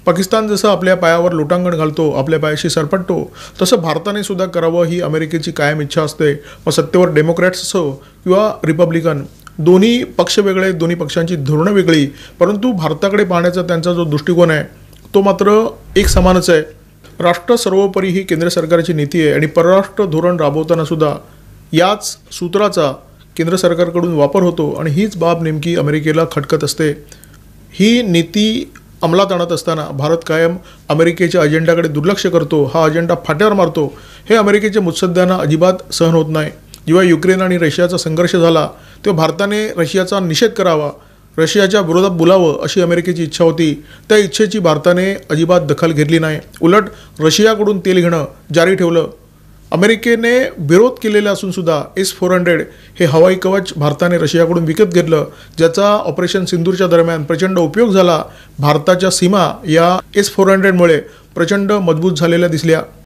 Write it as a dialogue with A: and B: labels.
A: पाकिस्तान जसं आपल्या पायावर लोटांगण घालतो, आपल्या पायाशी सरपटतो, तसं भारताने सुद्धा करावं ही अमेरिकेची कायम इच्छा असते। मग सत्तेवर डेमोक्रॅट्स असो किंवा रिपब्लिकन, दोन्ही पक्ष वेगळे, दोन्ही पक्षांची धोरणं वेगळी, परंतु भारताकडे पाहण्याचा त्यांचा जो दृष्टिकोन आहे तो मात्र एक समानच आहे। राष्ट्र सर्वोपरी ही केंद्र सरकारची नीती आहे आणि परराष्ट्र धोरण राबवताना सुद्धा याच सूत्राचा केंद्र सरकारकडून वापर होतो आणि हीच बाब नेमकी अमेरिकेला खटकत असते। ही नीती अंमलात आणत असताना भारत कायम अमेरिकेच्या अजेंडाकडे दुर्लक्ष करतो, हा अजेंडा फाट्यावर मारतो। हे अमेरिकेच्या मुत्सद्यांना अजिबात सहन होत नाही। जेव्हा युक्रेन आणि रशियाचा संघर्ष झाला तेव्हा भारताने रशियाचा निषेध करावा, रशियाच्या विरोधात बोलावं अशी अमेरिकेची इच्छा होती। त्या इच्छेची भारताने अजिबात दखल घेतली नाही, उलट रशियाकडून तेल घेणं जारी ठेवलं। अमेरिकेने विरोध केलेला असून सुद्धा S-400 हे हवाई कवच भारताने रशियाकडून विकत घेतलं, ज्याचा ऑपरेशन सिंदूरच्या दरम्यान प्रचंड उपयोग झाला। भारताच्या सीमा या S-400 मुळे प्रचंड मजबूत झालेल्या दिसल्या।